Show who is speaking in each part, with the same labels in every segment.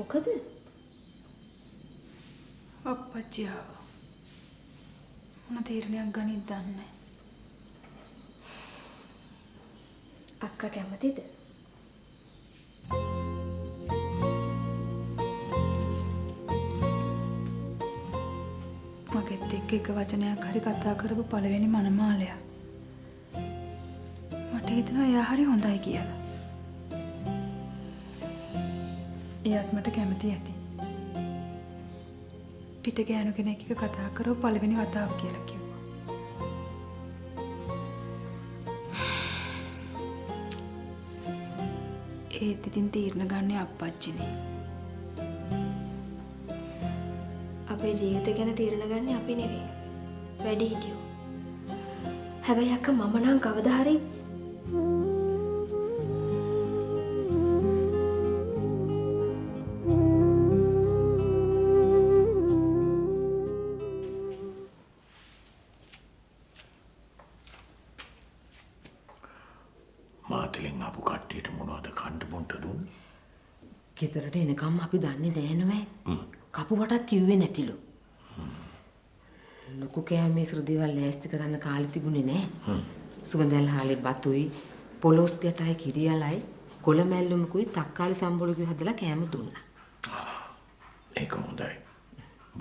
Speaker 1: මොකද?
Speaker 2: අප්පච්චි ආවා. මොන තීරණයක් ගනිද්ද දන්නේ නැහැ.
Speaker 1: අක්කා කැමතිද?
Speaker 2: මගෙත් එක්ක එක වචනයක් හරි කතා කරපු පළවෙනි මනමාලයා. මට හිතෙනවා එයා හරි හොඳයි කියලා. එයාත් මට කැමති ඇති. පිට ගෑනු කෙනෙක් එක්ක කතා කරපු පළවෙනි වතාව කියලා කිව්වා. ඒත් ඉතින් තීරණ ගන්නේ අප්පච්චිනේ.
Speaker 1: අපේ ජීවිතය ගැන තීරණ ගන්න අපි නෙවෙයි. වැඩිහිටියෝ. හැබැයි අක්කා මම නම් කවදා හරි
Speaker 3: මාතලෙන් ආපු කට්ටියට මොනවද කන්න බොන්න දුන්නේ?
Speaker 4: ගෙදරට එනකම් අපි දන්නේ නැහැ නෑ. කපුවටත් කිව්වේ නැතිලු. ලොකු කෑමේ සෘදේවල් ලෑස්ති කරන්න කාලෙ තිබුණේ නැහැ. සුගඳල් හාලේ බතුයි, පොලොස් ගැටයි කිරියලයි, කොළමැල්ලුමකුයි තක්කාලි සම්බොලකුයි හදලා කෑම දුන්නා.
Speaker 3: ඒක හොඳයි.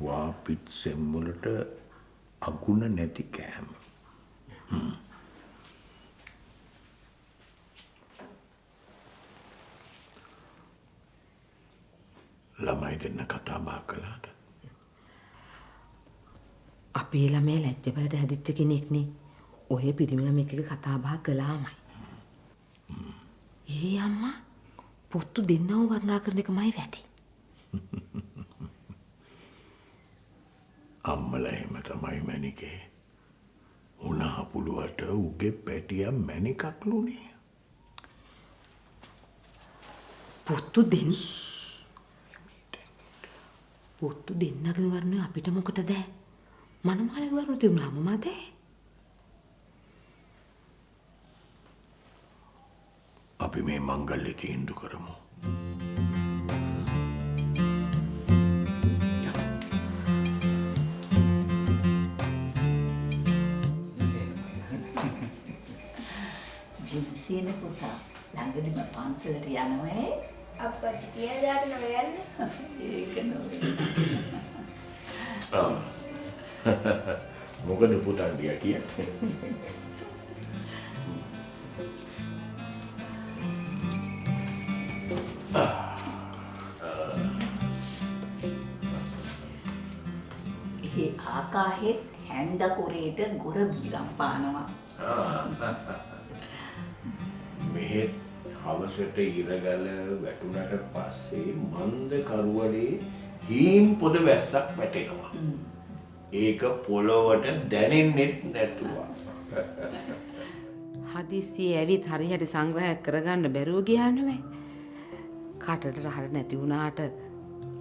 Speaker 3: වාපිත් සෙම්වලට අගුණ නැති කෑම. ළමයි දෙන්න කතා බහ කළාද?
Speaker 4: අපේ ළමයා ලැජ්ජ බයට හැදිච්ච කෙනෙක් නේ. ඔය පිරිමි ළමෙක් එක්ක කතා බහ කළාමයි. අම්මා පොත්තු දෙන්නව වර්ණනා කරන එකමයි වැඩි.
Speaker 3: අම්මලා එහෙම තමයි මැනිකේ. උනා පුළුවට උගේ පැටිය මැනිකක්ලුනේ.
Speaker 4: පොත්තු දෙන්නගම වර්ණය අපිට මොකටද? මනමාලගේ වර්ණ තිබුණාම මතේ.
Speaker 3: අපි මේ මංගල්‍ය තීන්දුව කරමු.
Speaker 5: ජිම්සියන පුතා ළඟදිම පන්සලට යනවා.
Speaker 6: අප්පච්චි කියන දාට නම යන්නේ.
Speaker 5: ඒක නෝයි.
Speaker 3: මොකද පුතා ගියා කියන්නේ?
Speaker 5: ඒ ආකාහෙත් හැන්ද කුරේට ගොර බීරම් පානවා.
Speaker 3: මෙහෙත් හවසට ඉරගල වැටුණට පස්සේ මන්ද කරුවලේ හීම් පොද වැස්සක් වැටෙනවා. ඒක පොළොවට දැනෙන්නෙත් නැතුවා.
Speaker 4: හදිස්සියේ ඇවිත් හරියට සංග්‍රහයක් කරගන්න බැරුව ගියා නෙවෙයි. කාටට රහට නැති වුණාට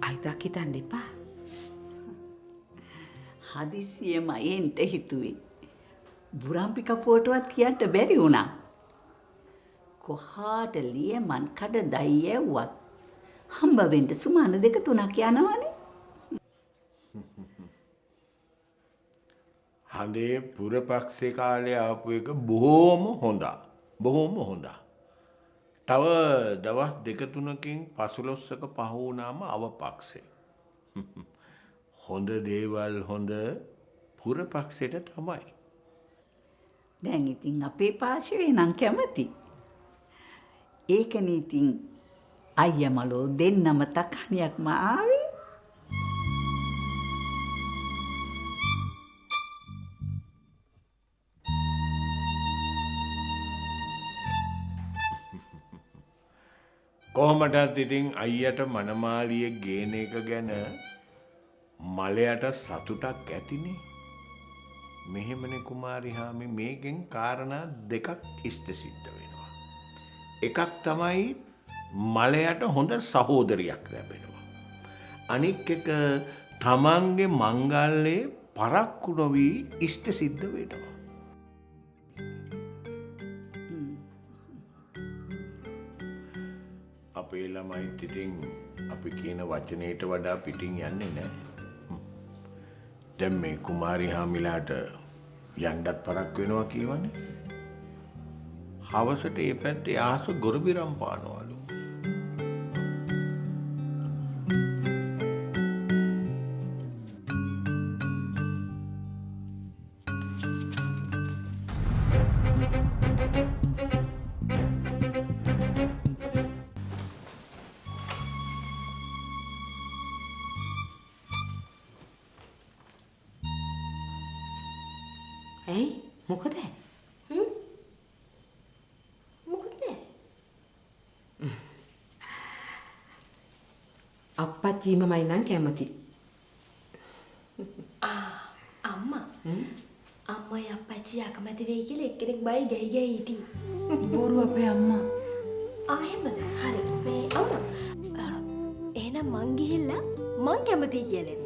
Speaker 4: අයිතක් හිතන්න එපා.
Speaker 5: හදිස්සියෙම එන්ට හිතුවේ. බුරම්පික ෆෝටෝවත් කියන්න බැරි වුණා. කොහාට ලියමන් කඩ දයි යවුවත් හම්බ වෙන්න සුමාන 2-3ක් යනවනේ.
Speaker 3: හඳේ පුරපක්ෂේ කාලේ ආපු එක බොහොම හොඳා. තව දවස් 2-3කින් 15ක පහ වුණාම අවපක්ෂේ. හොඳ දේවල් හොඳ පුරපක්ෂයට තමයි.
Speaker 5: දැන් ඉතින් අපේ පාර්ශවයේ නම් කැමති. ඒකනේ ඉතින් අයියා මලෝ දෙන්නම තකහණියක්ම ආවේ.
Speaker 3: කොහොමටත් ඉතින් අයියට මනමාලිය ගේන එක ගැන මලයට සතුටක් ඇතිනේ. මෙහෙමනේ කුමාරි හාමි මේකෙන් කාරණා දෙකක් ඉෂ්ට සිද්ධ වෙනවා. එකක් තමයි මලයට හොඳ සහෝදරියක් ලැබෙනවා. අනික් එක තමන්ගේ මංගල්‍යයේ පරක්කු නොවි ඉෂ්ට සිද්ධ වෙනවා. අපේ ළමයිත් ඉතින් අපි කියන වචනයට වඩා පිටින් යන්නේ නැහැ. දැන් මේ කුමාරි හාමිලාට යන්නත් පරක් වෙනවා කියවනේ. හවසට ඒ පැත්තේ ආස ගොරබිරම් පානවලු.
Speaker 4: ඇයි මොකද?
Speaker 1: මොකද?
Speaker 4: අප්පච්චි මමයි නම් කැමති.
Speaker 1: අම්මා. අම්මයි අප්පච්චි අකමැති වෙයි කියලා එක්කෙනෙක් බයි ගැහි ගැහි හිටියේ.
Speaker 2: බොරු අපේ අම්මා.
Speaker 1: එහෙමද? හරි. මේ අම්මා. එහෙනම් මං ගිහිල්ලා මං කැමතියි කියලා එන්නම්.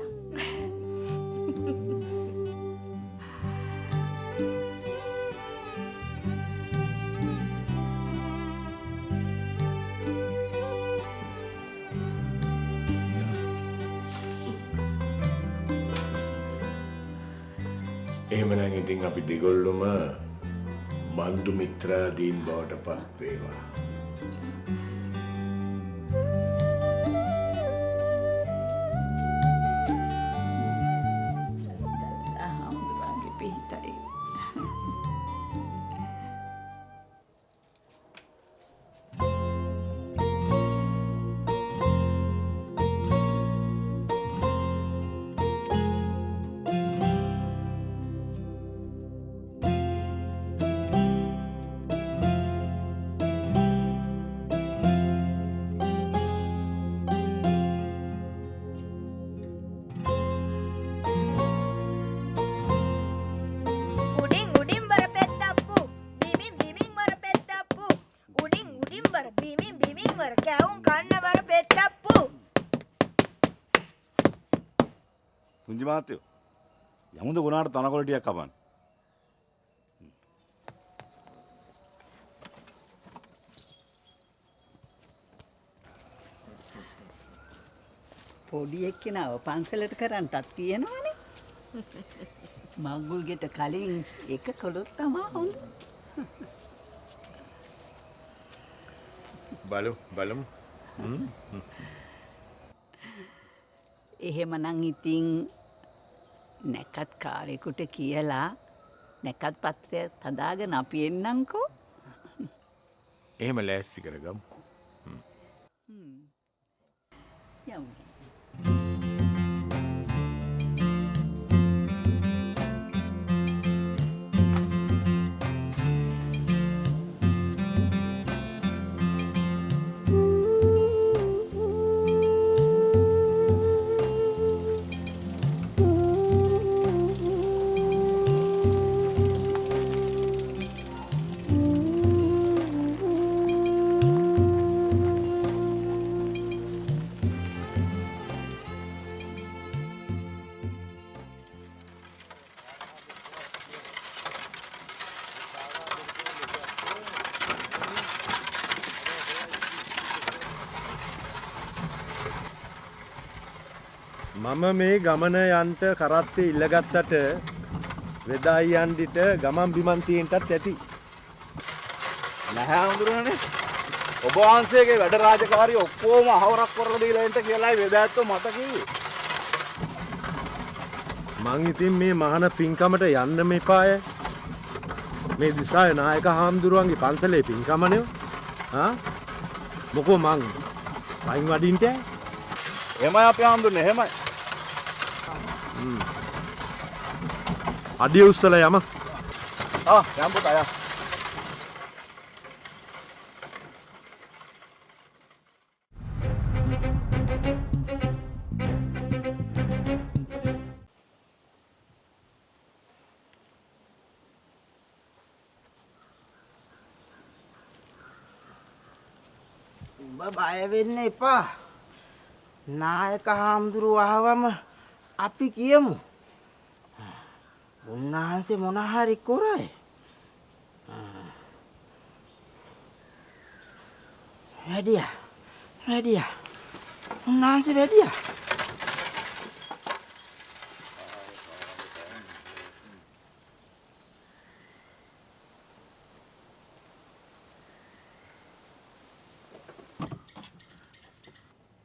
Speaker 3: එහෙමනම් ඉතින් අපි දෙගොල්ලොම බන්දු මිත්‍රාදීන් බවට පත් වේවා.
Speaker 5: හාමුදුරුවන්ගේ පිහිටයි.
Speaker 6: උඩින් උඩින් බර පෙත්තප්පු බිමින් බිමින් වර පෙත්තප්පු උඩින් උඩින් බර බිමින් බිමින් වර කැවුම් කන්න වර පෙත්තප්පු
Speaker 7: පුංචි මහත්තයෝ යමුද ගුණාට තනකොළ ටිකක් කපන්න.
Speaker 5: පොඩි එක්කෙනාව පන්සලට කරන්ටත් තියෙනවනේ. මගුල් ගෙට කලින් එක කළොත් තමා හොඳ.
Speaker 3: බලමු.
Speaker 5: එහෙමනම් ඉතින් නැකත් කාරෙකුට කියලා නැකත් පත්‍රයක් හදාගෙන අපි එන්නම්කෝ.
Speaker 3: එහෙම ලෑස්ති කරගමු.
Speaker 5: යමු.
Speaker 8: මම මේ ගමන යන්ට කරත්තේ ඉල්ලගත්තට වෙදායි යන්දිට ගමන් බිමන් තියෙන්ටත් ඇති.
Speaker 7: නැහැ හඳුරන්නේ. ඔබ වහන්සේගේ වැඩ රාජකාරී ඔක්කොම අහවරක් කරලා දීලා එන්න කියලායි වෙදායත්ව මට කිව්වේ.
Speaker 8: මං ඉතින් මේ මහාන පින්කමට යන්න මේපාය. මේ දිසාවේ නායක හාමුදුරුවන්ගේ පන්සලේ පින්කමනේ. මොකෝ මං පයින් වඩින්ට?
Speaker 7: එහෙමයි අපේ හඳුන්නේ එහෙමයි.
Speaker 8: අඩිය උස්සලා යම.
Speaker 7: යම් පුතා යා.
Speaker 9: උඹ බය වෙන්න එපා. නායක හාමුදුරුවෝ ආවම අපි කියමු. උන්වහන්සේ මොන හරි කරයි. වැඩියා. උන්වහන්සේ වැඩියා.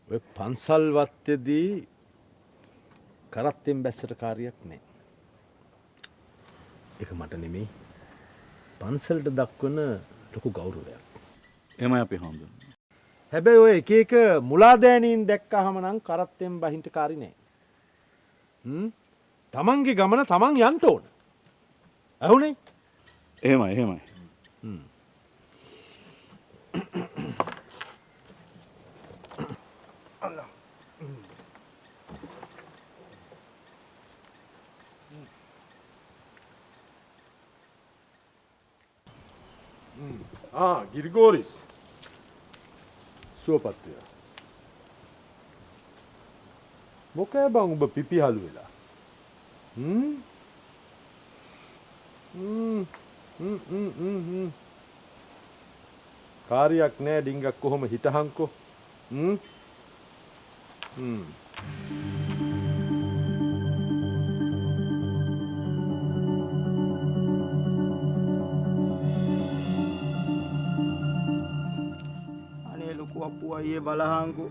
Speaker 8: ඔය පන්සල් වත්තේදී කරත්තෙන් බැස්සට කාර්යයක් නැහැ. ඒක මට නෙමෙයි. පන්සලට දක්වන ලොකු ගෞරවයක්.
Speaker 7: එහෙමයි අපි හඳුන්වන්නේ.
Speaker 8: හැබැයි ඔය එක එක මුලාදෑනීන් දැක්කහම නම් කරත්තෙන් බහින්ට කාරි නෑ. තමන්ගේ ගමන තමන් යන්න ඕන. ඇහුනේ?
Speaker 7: එහෙමයි එහෙමයි.
Speaker 8: ගිරිගෝරිස් සුවපත්වය. මොකෑ බං උඹ පිපිහලු වෙලා? කාර්යයක් නෑ ඩිංගක් කොහොම හිටහන්කෝ.
Speaker 9: අප්පු අයියේ බලහන්කෝ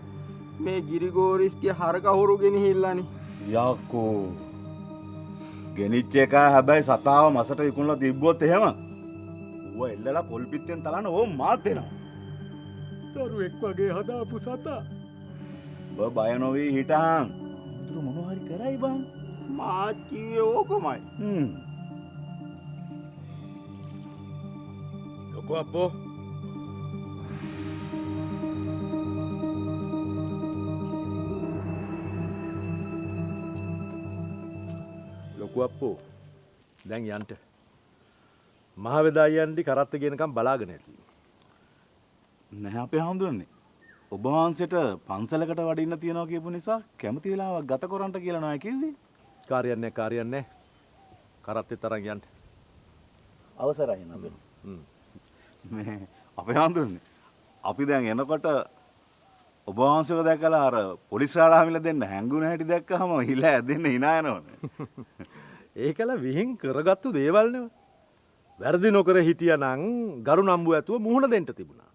Speaker 9: මේ ගිරිගෝරිස්ගේ හරක හොරු ගෙනහිල්ලානේ.
Speaker 7: යකෝ ගෙනිච්ච එක හැබැයි සතාව මසට විකුණලා තිබ්බොත් එහෙම ඌව එල්ලලා පොල් පිටෙන් තලන්න ඕම් මාත් වෙනවා.
Speaker 8: දරුවෙක් වගේ හදාපු සතා.
Speaker 7: ඔබ බය නොවී හිටහන්. උදුර මොනවා හරි කරයි බං.
Speaker 9: මාත් කිව්වේ ඕකමයි.
Speaker 8: ලොකෝ අප්පෝ අප්පෝ දැන් යන්ට මහවෙදා යන්ඩි කරත්ත ගෙනකම් බලාගෙන ඇති.
Speaker 7: නැහැ අපේ හඳුන්නේ. ඔබ වහන්සේට පන්සලකට වඩින්න තියනවා කියපු නිසා කැමති වෙලාවක් ගත කරන්න කියලා නෑ කිව්වේ.
Speaker 8: කාර්යන්නේ කරත්තේ තරම් යන්න.
Speaker 7: අවසරයි නබේ. මේ අපේ හඳුන්නේ. අපි දැන් එනකොට ඔබ වහන්සේව දැකලා අර පොලිස් රාළහාමිලා දෙන්න හැංගුණ හැටි දැක්කම හිලා ඇදෙන්න hina යනවනේ.
Speaker 8: ඒකල විහිං කරගත්තු දේවල් නෙව. වැරදි නොකර හිටියනම් ගරු නම්බු ඇතුව මුහුණ දෙන්න තිබුණා.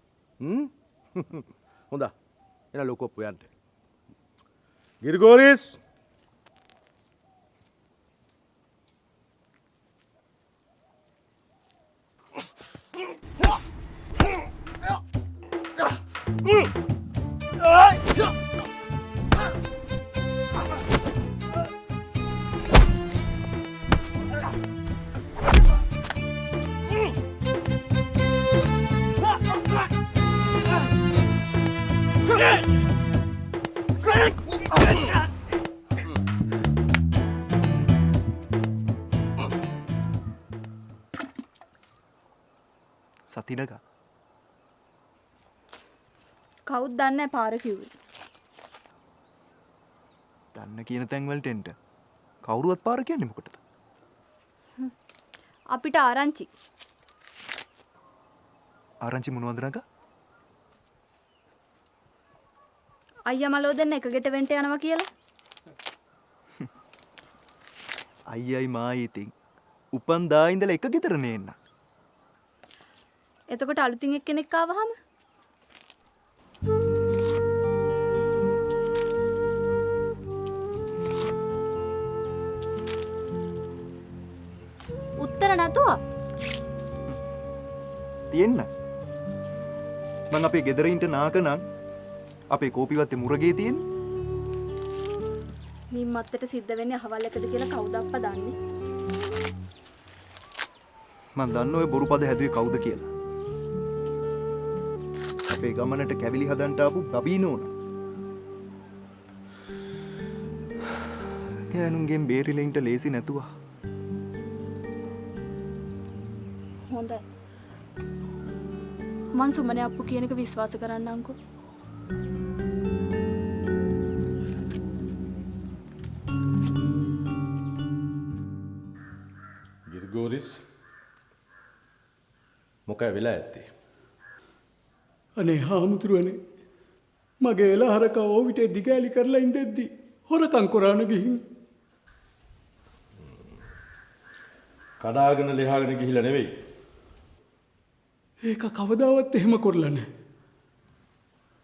Speaker 8: හොඳ. එන ලොකෝප්පු යන්න. ගිරිගෝරිස්
Speaker 10: සතිනක
Speaker 6: කවුද දන්නේ පාර කිව්වේ?
Speaker 10: දන්න කියන තැන්වලට එන්න කවුරුවත් පාර කියන්නේ මොකටද?
Speaker 6: අපිට ආරංචි.
Speaker 10: ආරංචි මොනවද නග?
Speaker 6: අයියා මලෝ දෙන්න එක ගෙට වෙන්ට යනවා කියලා.
Speaker 10: අයියයි මායි ඉතින් උපන් දා ඉඳලා එක ගෙදරනේ එන්න.
Speaker 6: එතකොට අලුතින් එක්කෙනෙක් ආවහම උත්තර නැතුව
Speaker 10: තියෙන්න මං අපේ ගෙදරින්ට නාකනම් අපේ කෝපිවත්තේ මුරගේ තියෙන්නේ.
Speaker 6: මින් මත්තට සිද්ධ වෙන්නේ අහවල් එකද කියලා කවුද අප්පා දන්නේ?
Speaker 10: මං දන්න ඔය බොරු පද හැදුවේ කවුද කියලා. අපේ ගමනට කැවිලි හදන්ට ආපු බබීනෝන. ගෑනුන්ගෙන් බේරිලා ඉන්න ලේසි නැතුව.
Speaker 6: හොඳයි. මං සුමනේ අප්පු කියන එක විශ්වාස කරන්නම්කෝ.
Speaker 8: ගිරිගෝරිස් මොකයි වෙලා ඇත්තේ?
Speaker 11: අනේ හාමුදුරුවනේ මගේ එළහරක ඕවිට දිගෑලි කරලා ඉඳෙද්දි හොරකම් කරාන ගිහින්
Speaker 8: කඩාගෙන ලෙහාගෙන ගිහිල්ලා නෙවෙයි.
Speaker 11: ඒක කවදාවත් එහෙම කරලා නැහැ.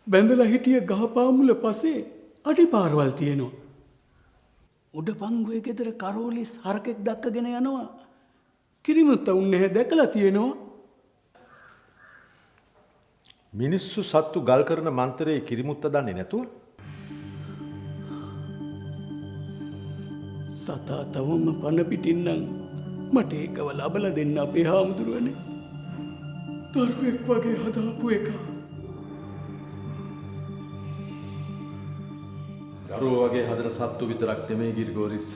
Speaker 11: බැඳලා හිටිය ගහපාමුල පස්සේ අඩිපාරවල් තියෙනවා. උඩ පංගුවේ ගෙදර කරෝලිස් හරකෙක් දක්කගෙන යනවා. කිරිමුත්ත උන් නැහැ දැකලා තියෙනවා.
Speaker 8: මිනිස්සු සත්තු ගල් කරන මන්තරේ කිරිමුත්ත දන්නේ නැතුව
Speaker 11: සතා තවම පණ පිටින්නම් මට ඒකව ලබලා දෙන්න අපේ හාමුදුරුවනේ. දරුවෙක් වගේ හදාපු එක.
Speaker 8: දරුවෝ වගේ හදන සත්තු විතරක් නෙමෙයි ගිරිගෝරිස්.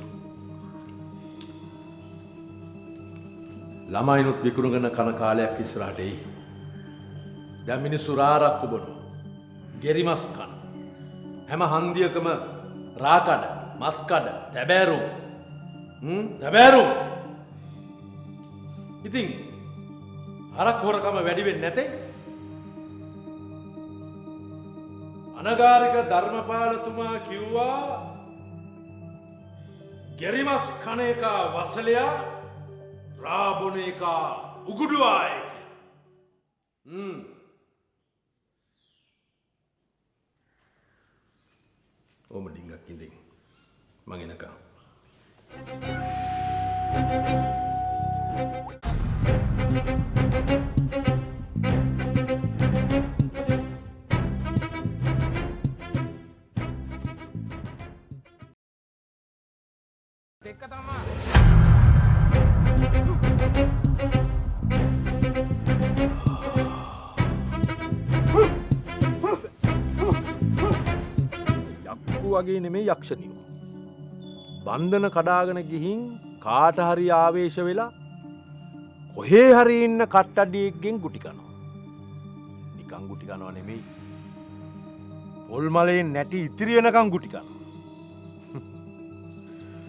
Speaker 8: ළමයිනුත් විකුණගෙන කන කාලයක් ඉස්සරහට එයි. දැන් මිනිස්සු රාරක්කු බොනවා. ගෙරිමස් කන. හැම හන්දියකම රාකඩ, මස්කඩ, තැබෑරුම්. තැබෑරුම්. ඉතින් හරක් හොරකම වැඩි වෙන්නේ නැතේ? අනගාരിക ධර්මපාලතුමා කිව්වා ගෙරිමස් කන එක වසලයා රාබොන එක උගුඩුවාය කියලා. ඕම ඩිංගක් ඉඳින් මං එනකම්.
Speaker 9: දෙක තමා
Speaker 8: යක්කු වගේ නෙමේ යක්ෂණියෝ. බන්ධන කඩාගෙන ගිහින් කාට හරි ආවේශ වෙලා කොහේ හරි ඉන්න කට්ටඩියෙක්ගෙන් ගුටි කනවා. නිකන් ගුටි කනවා නෙමෙයි. පොල් මලේ නැටි ඉතිරි වෙනකන් ගුටි කනවා.